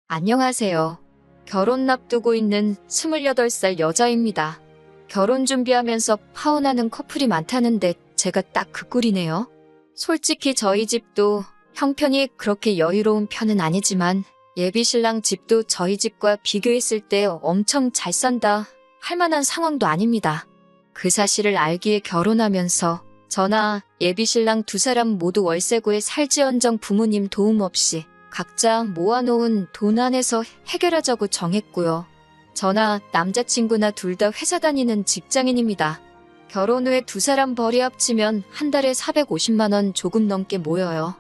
안녕하세요. 결혼 앞두고 있는 28살 여자입니다. 결혼 준비하면서 파혼하는 커플이 많다는데 제가 딱 그 꼴이네요. 솔직히 저희 집도 형편이 그렇게 여유로운 편은 아니지만 예비신랑 집도 저희 집과 비교했을 때 엄청 잘 산다 할 만한 상황도 아닙니다. 그 사실을 알기에 결혼하면서 저나 예비신랑 두 사람 모두 월세구에 살지언정 부모님 도움 없이 각자 모아놓은 돈 안에서 해결하자고 정했고요. 저나 남자친구나 둘 다 회사 다니는 직장인입니다. 결혼 후에 두 사람 벌이 합치면 한 달에 450만 원 조금 넘게 모여요.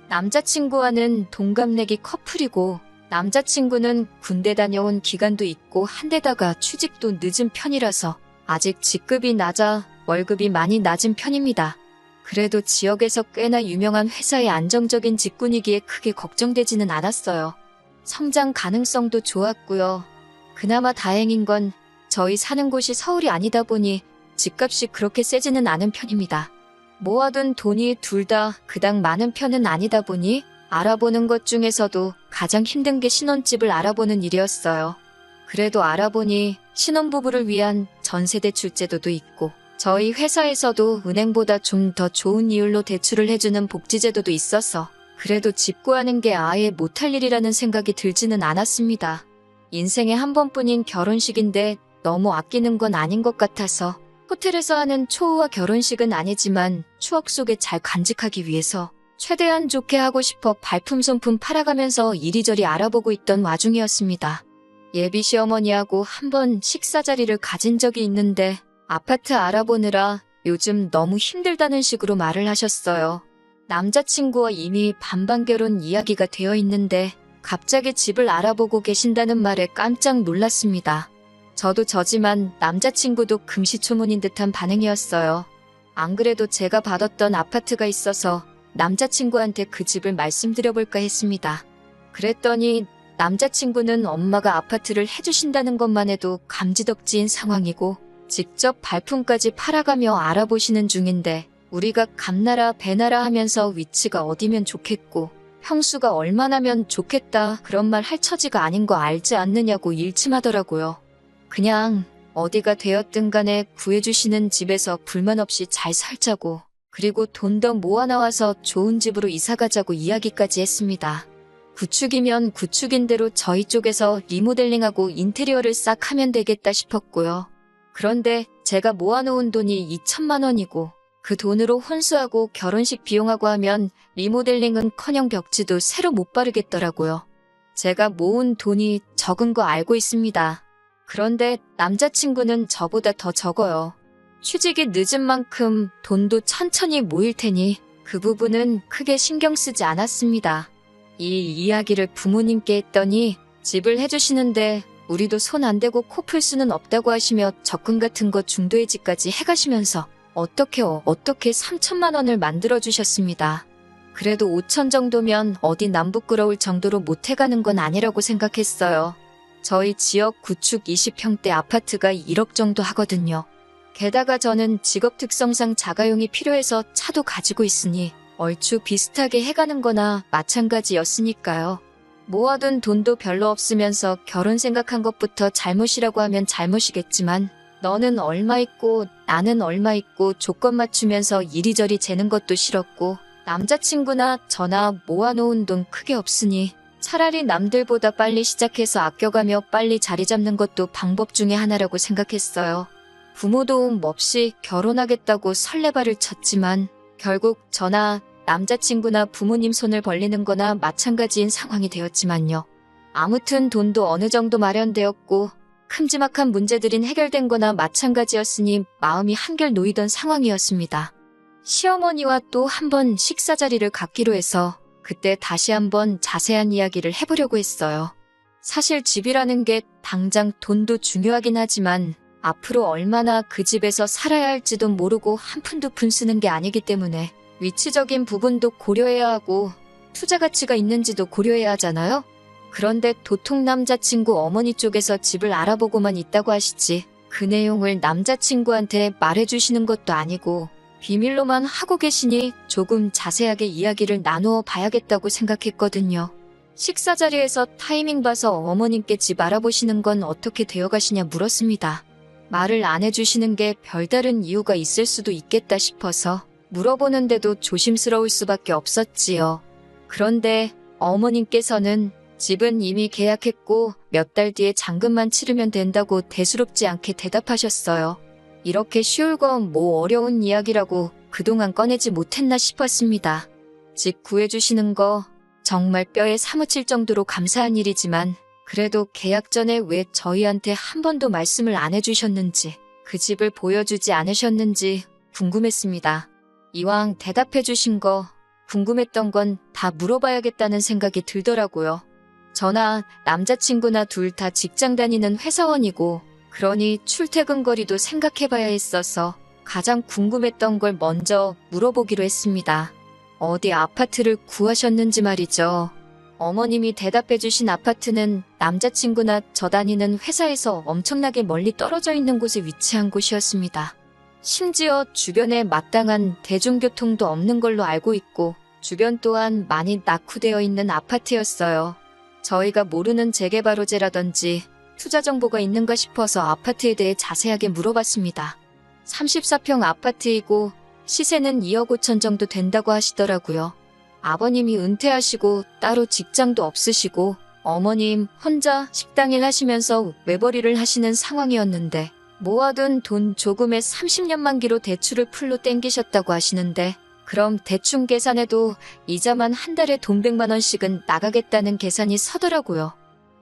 남자친구와는 동갑내기 커플이고 남자친구는 군대 다녀온 기간도 있고 한데다가 취직도 늦은 편이라서 아직 직급이 낮아 월급이 많이 낮은 편입니다. 그래도 지역에서 꽤나 유명한 회사의 안정적인 직군이기에 크게 걱정되지는 않았어요. 성장 가능성도 좋았고요. 그나마 다행인 건 저희 사는 곳이 서울이 아니다 보니 집값이 그렇게 세지는 않은 편입니다. 모아둔 돈이 둘 다 그닥 많은 편은 아니다 보니 알아보는 것 중에서도 가장 힘든 게 신혼집을 알아보는 일이었어요. 그래도 알아보니 신혼부부를 위한 전세대출 제도도 있고 저희 회사에서도 은행보다 좀 더 좋은 이율로 대출을 해주는 복지제도도 있어서 그래도 집 구하는 게 아예 못할 일이라는 생각이 들지는 않았습니다. 인생에 한 번뿐인 결혼식인데 너무 아끼는 건 아닌 것 같아서 호텔에서 하는 초호화 결혼식은 아니지만 추억 속에 잘 간직하기 위해서 최대한 좋게 하고 싶어 발품 손품 팔아가면서 이리저리 알아보고 있던 와중이었습니다. 예비 시어머니하고 한 번 식사 자리를 가진 적이 있는데 아파트 알아보느라 요즘 너무 힘들다는 식으로 말을 하셨어요. 남자친구와 이미 반반 결혼 이야기가 되어 있는데 갑자기 집을 알아보고 계신다는 말에 깜짝 놀랐습니다. 저도 저지만 남자친구도 금시초문인 듯한 반응이었어요. 안 그래도 제가 받았던 아파트가 있어서 남자친구한테 그 집을 말씀드려볼까 했습니다. 그랬더니 남자친구는 엄마가 아파트를 해주신다는 것만 해도 감지덕지인 상황이고 직접 발품까지 팔아가며 알아보시는 중인데 우리가 감나라 배나라 하면서 위치가 어디면 좋겠고 평수가 얼마나면 좋겠다 그런 말 할 처지가 아닌 거 알지 않느냐고 일침하더라고요. 그냥 어디가 되었든 간에 구해주시는 집에서 불만 없이 잘 살자고 그리고 돈 더 모아나와서 좋은 집으로 이사가자고 이야기까지 했습니다. 구축이면 구축인 대로 저희 쪽에서 리모델링하고 인테리어를 싹 하면 되겠다 싶었고요. 그런데 제가 모아놓은 돈이 2천만 원이고 그 돈으로 혼수하고 결혼식 비용하고 하면 리모델링은커녕 벽지도 새로 못 바르겠더라고요. 제가 모은 돈이 적은 거 알고 있습니다. 그런데 남자친구는 저보다 더 적어요. 취직이 늦은 만큼 돈도 천천히 모일 테니 그 부분은 크게 신경 쓰지 않았습니다. 이 이야기를 부모님께 했더니 집을 해주시는데 우리도 손 안 대고 코 풀 수는 없다고 하시며 적금 같은 거 중도해지까지 해가시면서 어떻게 3천만 원을 만들어주셨습니다. 그래도 5천 정도면 어디 남 부끄러울 정도로 못해가는 건 아니라고 생각했어요. 저희 지역 구축 20평대 아파트가 1억 정도 하거든요. 게다가 저는 직업 특성상 자가용이 필요해서 차도 가지고 있으니 얼추 비슷하게 해가는 거나 마찬가지였으니까요. 모아둔 돈도 별로 없으면서 결혼 생각한 것부터 잘못이라고 하면 잘못이겠지만 너는 얼마 있고 나는 얼마 있고 조건 맞추면서 이리저리 재는 것도 싫었고 남자친구나 저나 모아놓은 돈 크게 없으니 차라리 남들보다 빨리 시작해서 아껴가며 빨리 자리 잡는 것도 방법 중에 하나라고 생각했어요. 부모 도움 없이 결혼하겠다고 설레발을 쳤지만 결국 저나 남자친구나 부모님 손을 벌리는 거나 마찬가지인 상황이 되었지만요. 아무튼 돈도 어느 정도 마련되었고 큼지막한 문제들인 해결된 거나 마찬가지였으니 마음이 한결 놓이던 상황이었습니다. 시어머니와 또 한 번 식사 자리를 갖기로 해서 그때 다시 한번 자세한 이야기를 해보려고 했어요. 사실 집이라는 게 당장 돈도 중요하긴 하지만 앞으로 얼마나 그 집에서 살아야 할지도 모르고 한 푼 두 푼 쓰는 게 아니기 때문에 위치적인 부분도 고려해야 하고 투자 가치가 있는지도 고려해야 하잖아요. 그런데 도통 남자친구 어머니 쪽에서 집을 알아보고만 있다고 하시지 그 내용을 남자친구한테 말해주시는 것도 아니고 비밀로만 하고 계시니 조금 자세하게 이야기를 나누어 봐야겠다고 생각했거든요. 식사 자리에서 타이밍 봐서 어머님께 집 알아보시는 건 어떻게 되어 가시냐 물었습니다. 말을 안 해주시는 게 별다른 이유가 있을 수도 있겠다 싶어서 물어보는데도 조심스러울 수밖에 없었지요. 그런데 어머님께서는 집은 이미 계약했고 몇 달 뒤에 잔금만 치르면 된다고 대수롭지 않게 대답하셨어요. 이렇게 쉬울 건 뭐 어려운 이야기라고 그동안 꺼내지 못했나 싶었습니다. 집 구해주시는 거 정말 뼈에 사무칠 정도로 감사한 일이지만 그래도 계약 전에 왜 저희한테 한 번도 말씀을 안 해주셨는지, 그 집을 보여주지 않으셨는지 궁금했습니다. 이왕 대답해주신 거 궁금했던 건 다 물어봐야겠다는 생각이 들더라고요. 저나 남자친구나 둘 다 직장 다니는 회사원이고 그러니 출퇴근 거리도 생각해봐야 했어서 가장 궁금했던 걸 먼저 물어보기로 했습니다. 어디 아파트를 구하셨는지 말이죠. 어머님이 대답해주신 아파트는 남자친구나 저 다니는 회사에서 엄청나게 멀리 떨어져 있는 곳에 위치한 곳이었습니다. 심지어 주변에 마땅한 대중교통도 없는 걸로 알고 있고 주변 또한 많이 낙후되어 있는 아파트였어요. 저희가 모르는 재개발 호재라든지 투자 정보가 있는가 싶어서 아파트에 대해 자세하게 물어봤습니다. 34평 아파트이고 시세는 2억 5천 정도 된다고 하시더라고요. 아버님이 은퇴하시고 따로 직장도 없으시고 어머님 혼자 식당일 하시면서 외벌이를 하시는 상황이었는데 모아둔 돈 조금에 30년 만기로 대출을 풀로 땡기셨다고 하시는데 그럼 대충 계산해도 이자만 한 달에 돈 100만 원씩은 나가겠다는 계산이 서더라고요.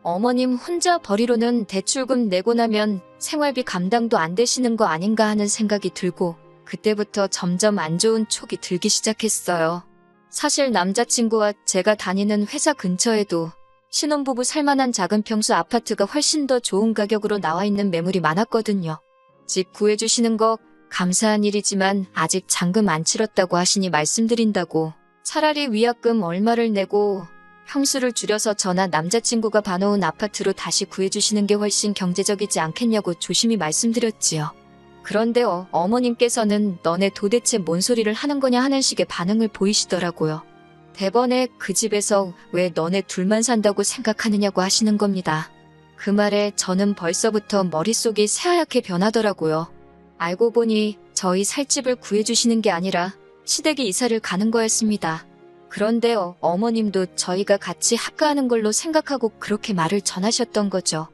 어머님 혼자 벌이로는 대출금 내고 나면 생활비 감당도 안 되시는 거 아닌가 하는 생각이 들고 그때부터 점점 안 좋은 촉이 들기 시작했어요. 사실 남자친구와 제가 다니는 회사 근처에도 신혼부부 살만한 작은 평수 아파트가 훨씬 더 좋은 가격으로 나와 있는 매물이 많았거든요. 집 구해주시는 거 감사한 일이지만 아직 잔금 안 치렀다고 하시니 말씀드린다고 차라리 위약금 얼마를 내고 평수를 줄여서 저나 남자친구가 봐놓은 아파트로 다시 구해주시는 게 훨씬 경제적이지 않겠냐고 조심히 말씀드렸지요. 그런데 어머님께서는 너네 도대체 뭔 소리를 하는 거냐 하는 식의 반응을 보이시더라고요. 대번에 그 집에서 왜 너네 둘만 산다고 생각하느냐고 하시는 겁니다. 그 말에 저는 벌써부터 머릿속이 새하얗게 변하더라고요. 알고 보니 저희 살 집을 구해주시는 게 아니라 시댁이 이사를 가는 거였습니다. 그런데 어머님도 저희가 같이 합가하는 걸로 생각하고 그렇게 말을 전하셨던 거죠.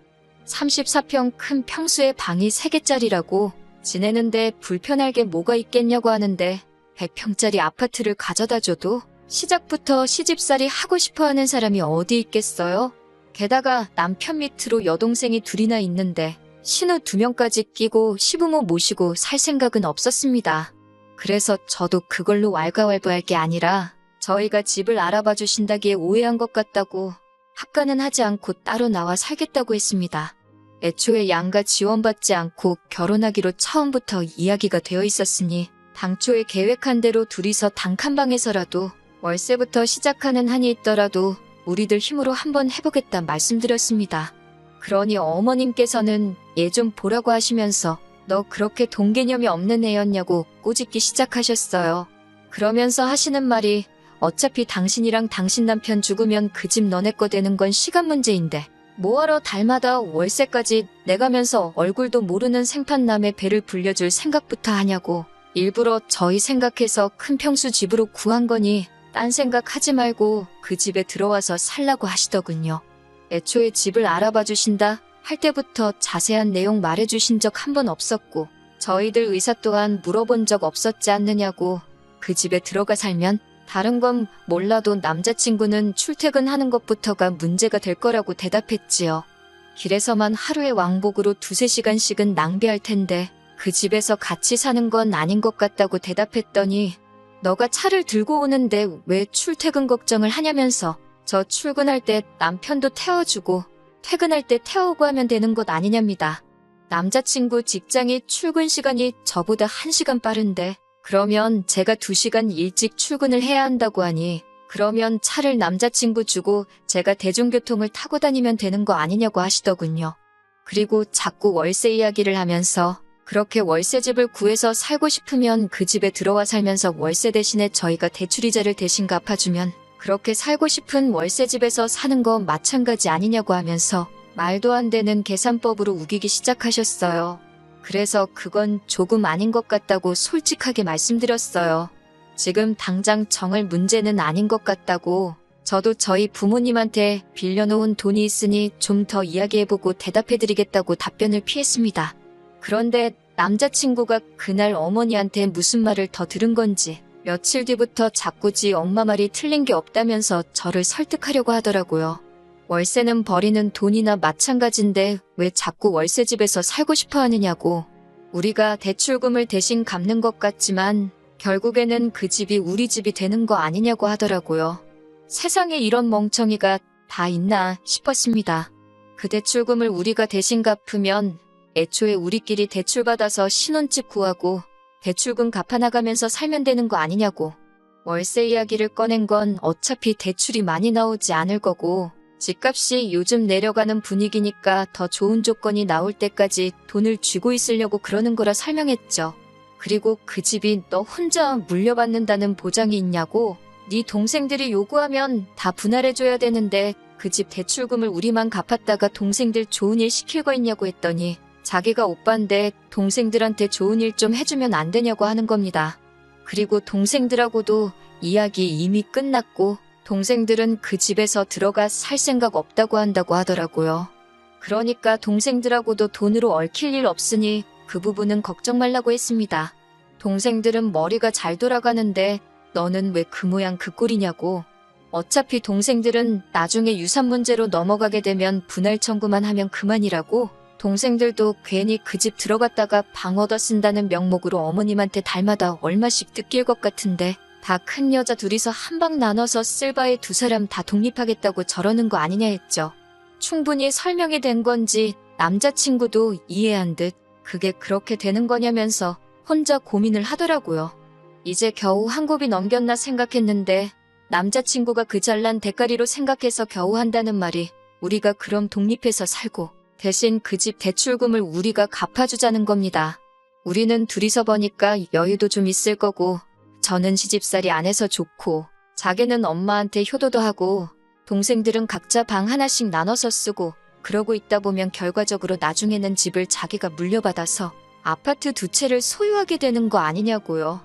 34평 큰 평수의 방이 3개짜리라고 지내는데 불편할 게 뭐가 있겠냐고 하는데 100평짜리 아파트를 가져다 줘도 시작부터 시집살이 하고 싶어하는 사람이 어디 있겠어요? 게다가 남편 밑으로 여동생이 둘이나 있는데 신우 2명까지 끼고 시부모 모시고 살 생각은 없었습니다. 그래서 저도 그걸로 왈가왈부할 게 아니라 저희가 집을 알아봐 주신다기에 오해한 것 같다고 합가는 하지 않고 따로 나와 살겠다고 했습니다. 애초에 양가 지원받지 않고 결혼하기로 처음부터 이야기가 되어 있었으니 당초에 계획한 대로 둘이서 단칸방에서라도 월세부터 시작하는 한이 있더라도 우리들 힘으로 한번 해보겠다 말씀드렸습니다. 그러니 어머님께서는 얘 좀 보라고 하시면서 너 그렇게 돈 개념이 없는 애였냐고 꼬집기 시작하셨어요. 그러면서 하시는 말이 어차피 당신이랑 당신 남편 죽으면 그 집 너네 거 되는 건 시간 문제인데 뭐하러 달마다 월세까지 내가면서 얼굴도 모르는 생판남의 배를 불려줄 생각부터 하냐고 일부러 저희 생각해서 큰 평수 집으로 구한 거니 딴 생각하지 말고 그 집에 들어와서 살라고 하시더군요. 애초에 집을 알아봐 주신다 할 때부터 자세한 내용 말해주신 적 한 번 없었고 저희들 의사 또한 물어본 적 없었지 않느냐고 그 집에 들어가 살면 다른 건 몰라도 남자친구는 출퇴근하는 것부터가 문제가 될 거라고 대답했지요. 길에서만 하루에 왕복으로 2-3시간씩은 낭비할 텐데 그 집에서 같이 사는 건 아닌 것 같다고 대답했더니 너가 차를 들고 오는데 왜 출퇴근 걱정을 하냐면서 저 출근할 때 남편도 태워주고 퇴근할 때 태우고 하면 되는 것 아니냐입니다. 남자친구 직장이 출근 시간이 저보다 1시간 빠른데 그러면 제가 2시간 일찍 출근을 해야 한다고 하니 그러면 차를 남자친구 주고 제가 대중교통을 타고 다니면 되는 거 아니냐고 하시더군요. 그리고 자꾸 월세 이야기를 하면서 그렇게 월세집을 구해서 살고 싶으면 그 집에 들어와 살면서 월세 대신에 저희가 대출이자를 대신 갚아주면 그렇게 살고 싶은 월세집에서 사는 거 마찬가지 아니냐고 하면서 말도 안 되는 계산법으로 우기기 시작하셨어요. 그래서 그건 조금 아닌 것 같다고 솔직하게 말씀드렸어요. 지금 당장 정할 문제는 아닌 것 같다고. 저도 저희 부모님한테 빌려놓은 돈이 있으니 좀 더 이야기해보고 대답해드리겠다고 답변을 피했습니다. 그런데 남자친구가 그날 어머니한테 무슨 말을 더 들은 건지 며칠 뒤부터 자꾸 지 엄마 말이 틀린 게 없다면서 저를 설득하려고 하더라고요. 월세는 버리는 돈이나 마찬가지인데 왜 자꾸 월세집에서 살고 싶어 하느냐고. 우리가 대출금을 대신 갚는 것 같지만 결국에는 그 집이 우리 집이 되는 거 아니냐고 하더라고요. 세상에 이런 멍청이가 다 있나 싶었습니다. 그 대출금을 우리가 대신 갚으면 애초에 우리끼리 대출받아서 신혼집 구하고 대출금 갚아나가면서 살면 되는 거 아니냐고. 월세 이야기를 꺼낸 건 어차피 대출이 많이 나오지 않을 거고 집값이 요즘 내려가는 분위기니까 더 좋은 조건이 나올 때까지 돈을 쥐고 있으려고 그러는 거라 설명했죠. 그리고 그 집이 너 혼자 물려받는다는 보장이 있냐고. 네 동생들이 요구하면 다 분할해줘야 되는데 그 집 대출금을 우리만 갚았다가 동생들 좋은 일 시킬 거 있냐고 했더니 자기가 오빠인데 동생들한테 좋은 일 좀 해주면 안 되냐고 하는 겁니다. 그리고 동생들하고도 이야기 이미 끝났고 동생들은 그 집에서 들어가 살 생각 없다고 한다고 하더라고요. 그러니까 동생들하고도 돈으로 얽힐 일 없으니 그 부분은 걱정 말라고 했습니다. 동생들은 머리가 잘 돌아가는데 너는 왜 그 모양 그 꼴이냐고. 어차피 동생들은 나중에 유산 문제로 넘어가게 되면 분할 청구만 하면 그만이라고. 동생들도 괜히 그 집 들어갔다가 방 얻어 쓴다는 명목으로 어머님한테 달마다 얼마씩 뜯길 것 같은데 다 큰 여자 둘이서 한 방 나눠서 쓸 바에 두 사람 다 독립하겠다고 저러는 거 아니냐 했죠. 충분히 설명이 된 건지 남자친구도 이해한 듯 그게 그렇게 되는 거냐면서 혼자 고민을 하더라고요. 이제 겨우 한 곱이 넘겼나 생각했는데 남자친구가 그 잘난 대가리로 생각해서 겨우 한다는 말이 우리가 그럼 독립해서 살고 대신 그 집 대출금을 우리가 갚아주자는 겁니다. 우리는 둘이서 버니까 여유도 좀 있을 거고 저는 시집살이 안 해서 좋고 자기는 엄마한테 효도도 하고 동생들은 각자 방 하나씩 나눠서 쓰고 그러고 있다 보면 결과적으로 나중에는 집을 자기가 물려받아서 아파트 두 채를 소유하게 되는 거 아니냐고요.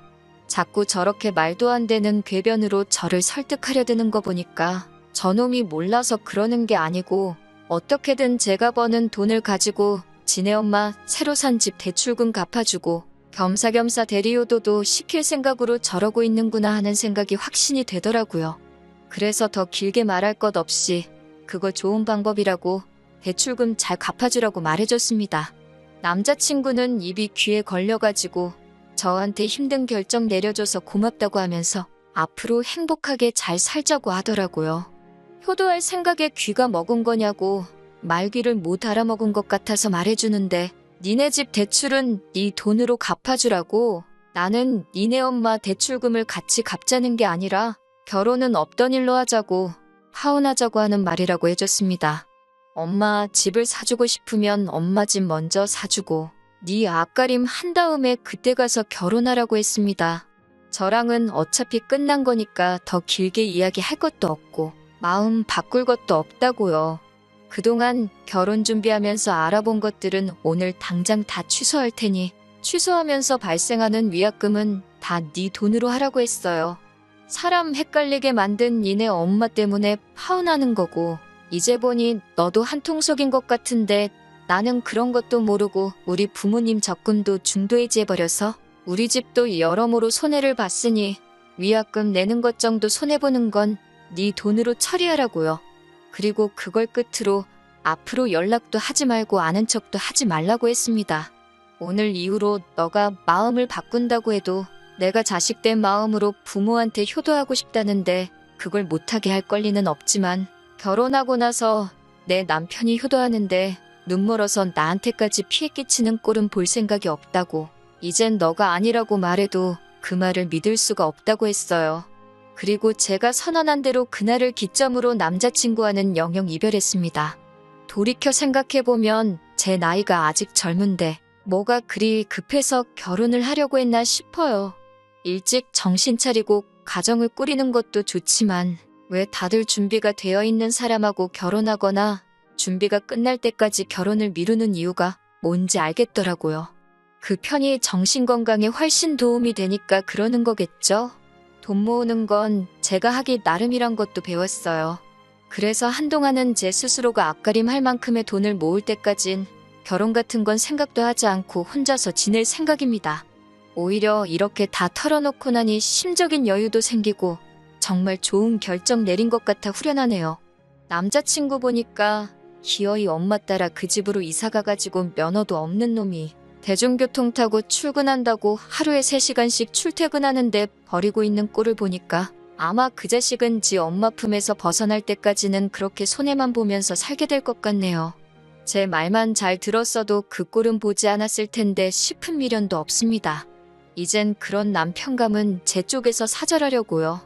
자꾸 저렇게 말도 안 되는 궤변으로 저를 설득하려 드는 거 보니까 저놈이 몰라서 그러는 게 아니고 어떻게든 제가 버는 돈을 가지고 지네 엄마 새로 산 집 대출금 갚아주고 겸사겸사 대리효도도 시킬 생각으로 저러고 있는구나 하는 생각이 확신이 되더라고요. 그래서 더 길게 말할 것 없이 그거 좋은 방법이라고 대출금 잘 갚아주라고 말해줬습니다. 남자친구는 입이 귀에 걸려가지고 저한테 힘든 결정 내려줘서 고맙다고 하면서 앞으로 행복하게 잘 살자고 하더라고요. 효도할 생각에 귀가 먹은 거냐고 말귀를 못 알아먹은 것 같아서 말해주는데 니네 집 대출은 네 돈으로 갚아주라고. 나는 니네 엄마 대출금을 같이 갚자는 게 아니라 결혼은 없던 일로 하자고 파혼하자고 하는 말이라고 해줬습니다. 엄마 집을 사주고 싶으면 엄마 집 먼저 사주고 네 앞가림 한 다음에 그때 가서 결혼하라고 했습니다. 저랑은 어차피 끝난 거니까 더 길게 이야기할 것도 없고 마음 바꿀 것도 없다고요. 그동안 결혼 준비하면서 알아본 것들은 오늘 당장 다 취소할 테니 취소하면서 발생하는 위약금은 다 네 돈으로 하라고 했어요. 사람 헷갈리게 만든 니네 엄마 때문에 파혼하는 거고 이제 보니 너도 한통속인 것 같은데 나는 그런 것도 모르고 우리 부모님 적금도 중도해지해버려서 우리 집도 여러모로 손해를 봤으니 위약금 내는 것 정도 손해보는 건 네 돈으로 처리하라고요. 그리고 그걸 끝으로 앞으로 연락도 하지 말고 아는 척도 하지 말라고 했습니다. 오늘 이후로 너가 마음을 바꾼다고 해도 내가 자식된 마음으로 부모한테 효도하고 싶다는데 그걸 못하게 할 권리는 없지만 결혼하고 나서 내 남편이 효도하는데 눈멀어서 나한테까지 피해 끼치는 꼴은 볼 생각이 없다고. 이젠 너가 아니라고 말해도 그 말을 믿을 수가 없다고 했어요. 그리고 제가 선언한 대로 그날을 기점으로 남자친구와는 영영 이별했습니다. 돌이켜 생각해보면 제 나이가 아직 젊은데 뭐가 그리 급해서 결혼을 하려고 했나 싶어요. 일찍 정신 차리고 가정을 꾸리는 것도 좋지만 왜 다들 준비가 되어 있는 사람하고 결혼하거나 준비가 끝날 때까지 결혼을 미루는 이유가 뭔지 알겠더라고요. 그 편이 정신건강에 훨씬 도움이 되니까 그러는 거겠죠? 돈 모으는 건 제가 하기 나름이란 것도 배웠어요. 그래서 한동안은 제 스스로가 앞가림할 만큼의 돈을 모을 때까진 결혼 같은 건 생각도 하지 않고 혼자서 지낼 생각입니다. 오히려 이렇게 다 털어놓고 나니 심적인 여유도 생기고 정말 좋은 결정 내린 것 같아 후련하네요. 남자친구 보니까 기어이 엄마 따라 그 집으로 이사가가지고 면허도 없는 놈이 대중교통 타고 출근한다고 하루에 3시간씩 출퇴근하는데 버리고 있는 꼴을 보니까 아마 그 자식은 지 엄마 품에서 벗어날 때까지는 그렇게 손해만 보면서 살게 될 것 같네요. 제 말만 잘 들었어도 그 꼴은 보지 않았을 텐데 싶은 미련도 없습니다. 이젠 그런 남편감은 제 쪽에서 사절하려고요.